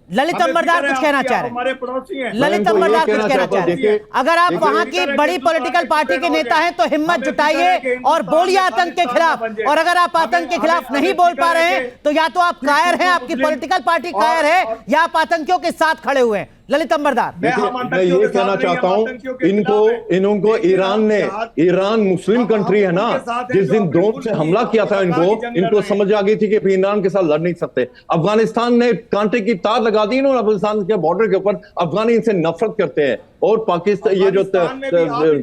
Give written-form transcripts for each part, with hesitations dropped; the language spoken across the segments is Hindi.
ललित अंबरदार कुछ कहना चाह रहे हैं, हमारे पड़ोसी हैं। ललित अंबरदार कुछ कहना चाह रहे हैं। अगर आप वहां की बड़ी पॉलिटिकल पार्टी के नेता हैं तो हिम्मत जुटाइए और बोलिए आतंक के खिलाफ। और अगर आप आतंक के खिलाफ नहीं बोल पा रहे हैं तो या तो आप कायर हैं, आपकी पॉलिटिकल पार्टी कायर है, या आप आतंकियों के साथ खड़े हुए हैं। ललित अंबरदार, मैं ये कहना चाहता हूँ, इनको ईरान मुस्लिम कंट्री है ना, जिस दिन ड्रोन से हमला किया था इनको समझ आ गई थी कि ईरान के साथ लड़ नहीं सकते। अफगानिस्तान ने कांटे की तार लगा दी इन्होंने अफगानिस्तान के बॉर्डर के ऊपर। अफगानी इनसे नफरत करते हैं और पाकिस्तान ये जो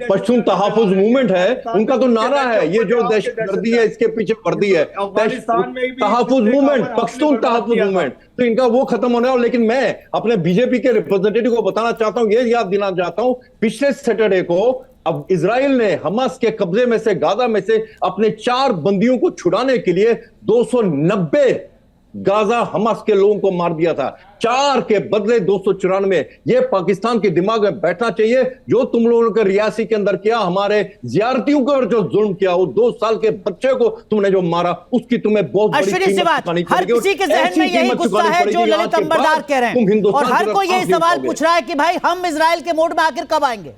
पश्तून तहफ़्फ़ुज़ मूवमेंट है उनका तो नारा है, ये जो दहशतगर्दी है इसके पीछे वर्दी है, तहफ़्फ़ुज़ मूवमेंट, पश्तून तहफ़्फ़ुज़ मूवमेंट, तो इनका वो खत्म होने वाला। लेकिन मैं अपने बीजेपी के रिप्रेजेंटेटिव को बताना चाहता हूं, ये याद दिलाना चाहता हूं, पिछले सैटरडे को अब इजराइल ने हमास के कब्जे में से, गाजा में से अपने 4 बंदियों को छुड़ाने के लिए 290 गाजा हमास के लोगों को मार दिया था। 4 के बदले 294। ये पाकिस्तान के दिमाग में बैठना चाहिए। जो तुम लोगों ने रियासी के अंदर किया, हमारे जियारतियों को जो जुल्म किया, वो 2 साल के बच्चे को तुमने जो मारा, उसकी तुम्हें बहुत बड़ी कीमत चुकानी पड़ेगी। हर किसी के जहन में यही गुस्सा है जो ललित अंबरदार कह रहे हैं, और हर कोई यही सवाल पूछ रहा है कि भाई हम इजराइल के मोड में आखिर कब आएंगे।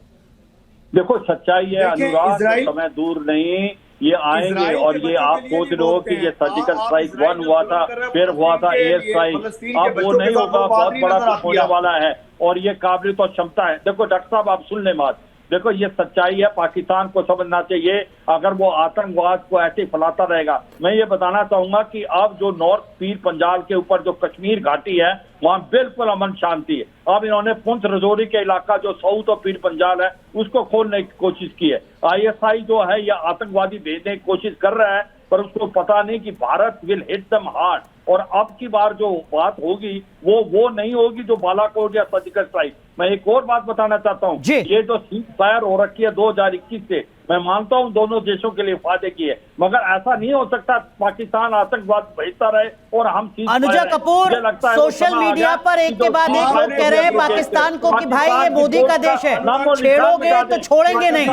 देखो सच्चाई है अनुराग, समय दूर नहीं, ये आएंगे। और ये आप सोच रहे हो कि ये सर्जिकल स्ट्राइक 1 हुआ था, फिर हुआ था एयर स्ट्राइक, अब वो नहीं होगा, बहुत बड़ा कुछ होने वाला है और ये काबिलियत और क्षमता है। देखो डॉक्टर साहब, आप सुन ले बात, देखो ये सच्चाई है, पाकिस्तान को समझना चाहिए। अगर वो आतंकवाद को ऐसे फैलाता रहेगा, मैं ये बताना चाहूंगा कि अब जो नॉर्थ पीर पंजाब के ऊपर जो कश्मीर घाटी है, वहां बिल्कुल अमन शांति है। अब इन्होंने पुंछ रजौरी के इलाका जो साउथ और पीर पंजाब है उसको खोलने की कोशिश की है। ISI जो है या आतंकवादी भेजने की कोशिश कर रहा है, पर उसको पता नहीं कि Bharat will hit them hard. और अब की बार जो बात होगी वो नहीं होगी जो बालाकोट या सर्जिकल स्ट्राइक। मैं एक और बात बताना चाहता हूँ, ये जो सीज फायर हो रखी है 2021 से, मैं मानता हूं दोनों देशों के लिए फायदे की है, मगर ऐसा नहीं हो सकता पाकिस्तान आतंकवाद भेजता रहे और हम अनुजा कपूर, सोशल मीडिया पर एक के बाद एक लोग कह रहे हैं पाकिस्तान को कि भाई ये मोदी का देश है, छेड़ोगे तो छोड़ेंगे नहीं।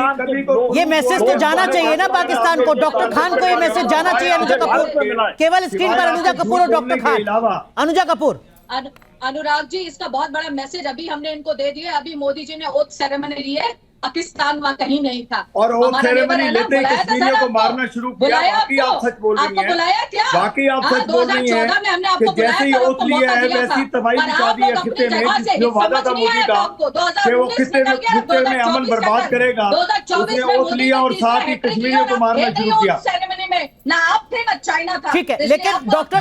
ये मैसेज तो जाना चाहिए ना पाकिस्तान को। डॉक्टर खान को ये मैसेज जाना चाहिए। अनुजा कपूर, केवल स्क्रीन पर अनुजा कपूर और डॉक्टर खान। अनुजा कपूर, अनुराग जी, इसका बहुत बड़ा मैसेज अभी हमने इनको दे दिया। अभी मोदी जी ने ओथ सेरेमनी ली है, पाकिस्तान वहां कहीं नहीं था। और ओथ सेरेमनी लेते ही कश्मीरियों को मारना शुरू किया। बाकी आप सच बोल रही हैं, आपको बुलाया क्या? बाकी आप सच बोल रही हैं कि जैसे ही ओथ लिया है वैसी तबाही मचा दी है खित्ते में। जो वादा था मोदी का कि वो खित्ते में अमन बर्बाद करेगा, उसने ओथ लिया और साथ ही कश्मीरियों को मारना शुरू किया। सेरेमनी में ना आप थे ना चाइना था। ठीक है, लेकिन डॉक्टर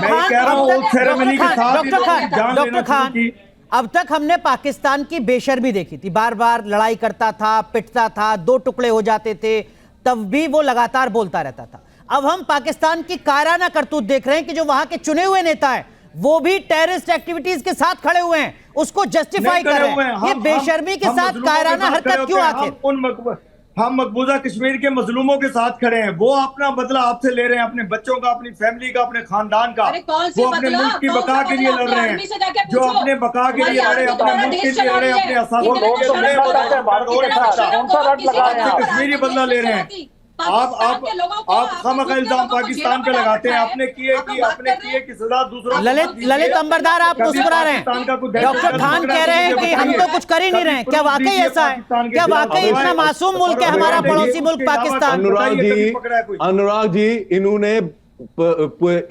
खान, अब तक हमने पाकिस्तान की बेशर्मी देखी थी। बार बार लड़ाई करता था, पिटता था, 2 टुकड़े हो जाते थे, तब भी वो लगातार बोलता रहता था। अब हम पाकिस्तान की कायराना करतूत देख रहे हैं कि जो वहां के चुने हुए नेता हैं वो भी टेररिस्ट एक्टिविटीज के साथ खड़े हुए हैं, उसको जस्टिफाई कर रहे हैं। ये बेशर्मी के साथ कायराना हरकत क्यों आखिर? हम मकबूजा कश्मीर के मजलूमों के साथ खड़े हैं। वो अपना बदला आपसे ले रहे हैं, अपने बच्चों का, अपनी फैमिली का, अपने खानदान का। वो अपने मुल्क की बका के लिए लड़ रहे हैं, जो अपने बका के लिए लड़े, अपने मुल्क के लिए लड़े, अपने कश्मीरी बदला ले रहे हैं। आप खामखा इल्जाम पाकिस्तान पे लगाते हैं। आपने किए की सजा दूसरों। ललित अंबरदार, आप मुस्कुरा रहे हैं। डॉक्टर खान कह रहे हैं कि हम तो कुछ कर ही नहीं रहे हैं। क्या वाकई ऐसा है? क्या वाकई इतना मासूम मुल्क है हमारा पड़ोसी मुल्क पाकिस्तान? अनुराग जी, इन्होंने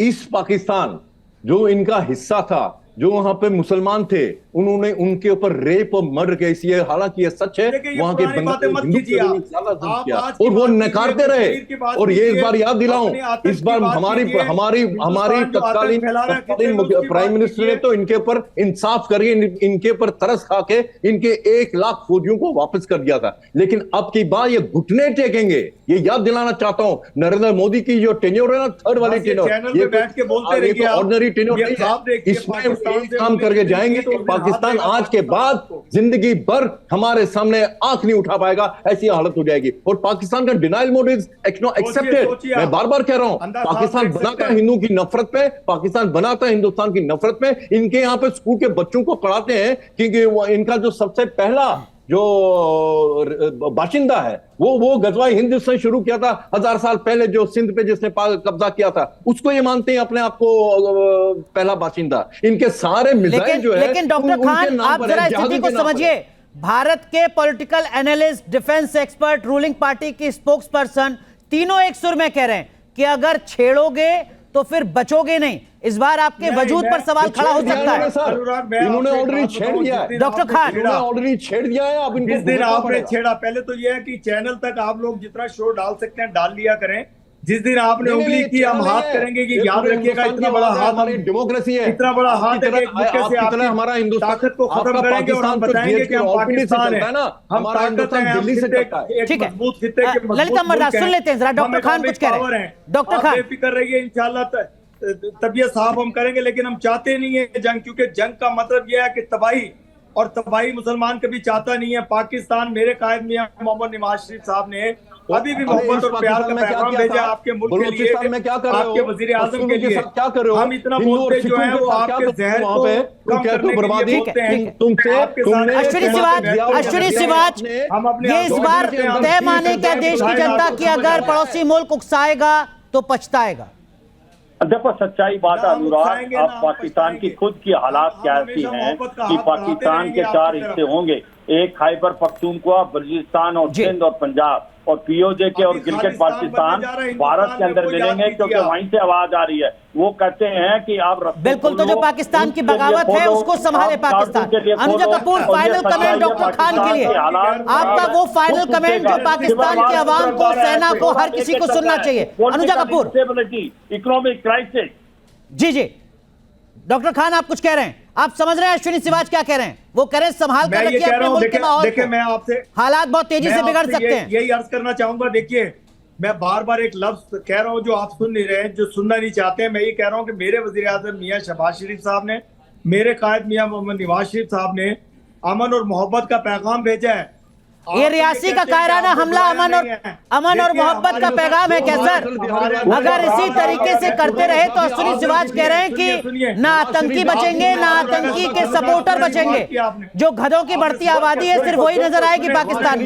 ईस्ट पाकिस्तान जो इनका हिस्सा था, जो वहां पे मुसलमान थे, उन्होंने उनके ऊपर रेप और मर्डर केस, ये हालांकि ये सच है, वहां के और वो नकारते रहे। और ये इस बार याद दिलाऊं, इस बार हमारी तत्कालीन प्राइम मिनिस्टर ने तो इनके ऊपर इंसाफ करके, इनके ऊपर तरस खा के इनके 1 लाख फौजियों को वापस कर दिया था। लेकिन अब की बार ये घुटने टेकेंगे। ये याद दिलाना चाहता हूं, नरेंद्र मोदी की जो टेन्योर है ना, 3rd वाली टेन्योर, ये ऑर्डिनरी टेन्योर नहीं है। इसमें काम करके जाएंगे तो पाकिस्तान आज के बाद जिंदगी भर हमारे सामने आंख नहीं उठा पाएगा, ऐसी हालत हो जाएगी। और पाकिस्तान का डिनाइल मोड इज एक्सेप्टेड। मैं बार बार कह रहा हूं, पाकिस्तान बनाता हिंदू की नफरत पे, पाकिस्तान बनाता हिंदुस्तान की नफरत पे। इनके यहाँ पे स्कूल के बच्चों को पढ़ाते हैं क्योंकि इनका जो सबसे पहला जो बाशिंदा है, वो गजवा हिंद जिसने शुरू किया था 1000 साल पहले, जो सिंध पे जिसने कब्जा किया था, उसको ये मानते हैं अपने आप को पहला बाशिंदा। इनके सारे मिसाइल जो है, लेकिन डॉक्टर खान, आप जरा स्थिति को समझिए। भारत के political analyst, defence expert, ruling party की स्पोक्स पर्सन, तीनों एक सुर में कह रहे हैं कि अगर छेड़ोगे तो फिर बचोगे नहीं। इस बार आपके वजूद पर सवाल खड़ा हो सकता है। इन्होंने ऑलरेडी छेड़ दिया है डॉक्टर खान, इन्होंने ऑलरेडी छेड़ दिया है। अब जिस दिन आपने छेड़ा, पहले तो यह है कि चैनल तक आप लोग जितना शो डाल सकते हैं डाल लिया करें। जिस दिन आपने उंगली की, हम हाथ करेंगे कि याद रखिएगा, इतना बड़ा हाथ हमारी डेमोक्रेसी है, इतना बड़ा हाथ है कि हमारा हिंदुस्तान ताकत को खत्म करेंगे और हम बताएंगे कि हम पाकिस्तान है ना, हम ताकत है, दिल्ली से चलता है। ठीक है, मजबूत खित्ते के ललित अमरदास सुन लेते हैं जरा, डॉक्टर खान कुछ कह रहे हैं। डॉक्टर खान बेफिक्र रहिए, इंशाल्लाह तबीयत साहब हम करेंगे, लेकिन हम चाहते नहीं है जंग, क्योंकि जंग का मतलब यह है कि तबाही, और तबाही मुसलमान कभी चाहता नहीं है। पाकिस्तान, मेरे कायद मियां मोहम्मद नवाज शरीफ साहब ने अभी भी मोहब्बत और प्यार का पैगाम भेजा आपके मुल्क के लिए, आपके वजीर आजम के लिए। क्या कर रहे हो? हम इतना बोलते जो है वो आपके जहर को कम करने के लिए बोलते हैं। अश्विनी सिवाच, ये इस बार तय माने क्या देश की जनता की, अगर पड़ोसी मुल्क उकसाएगा तो पछताएगा? देखो, सच्चाई बात है अनुराग, अब पाकिस्तान की खुद की हालात क्या ऐसी हैं कि पाकिस्तान के 4 हिस्से होंगे, एक खैबर पख्तूनख्वा, बलूचिस्तान और सिंध और पंजाब, और पीओजे के और गिलगित बाल्टिस्तान भारत के अंदर मिलेंगे, क्योंकि वहीं से आवाज आ रही है। वो कहते हैं कि आप बिल्कुल, तो जो पाकिस्तान की बगावत है उसको संभाले Pakistan. Anuja Kapoor, final comment doctor Khan के लिए, आपका वो फाइनल कमेंट जो पाकिस्तान की आवाम को, सेना को, हर किसी को सुनना चाहिए। Anuja Kapoor, economic crisis. जी डॉक्टर खान, आप कुछ कह रहे हैं, आप समझ रहे हैं अश्विनी सिवाच क्या कह रहे हैं? वो कह रहे हैं संभाल कर रखिए अपने मुल्क के माहौल को, मैं आपसे, हालात बहुत तेजी से बिगड़ सकते हैं। यही अर्ज करना चाहूंगा। देखिए, मैं बार बार एक लफ्ज कह रहा हूं जो आप सुन नहीं रहे हैं, जो सुनना नहीं चाहते हैं। मैं ये कह रहा हूं कि मेरे वजीर आजम मियां शहबाज शरीफ साहब ने, मेरे कायद मियां मोहम्मद नवाज शरीफ साहब ने अमन और मोहब्बत का पैगाम भेजा है। ये रियासी का कायराना हमला अमन और मोहब्बत का पैगाम है क्या सर? अगर इसी तरीके से करते रहे तो अश्विनी सिवाच कह रहे हैं कि ना आतंकी बचेंगे, ना आतंकी के सपोर्टर बचेंगे। जो गधों की बढ़ती आबादी है सिर्फ वही नजर आएगी पाकिस्तान में।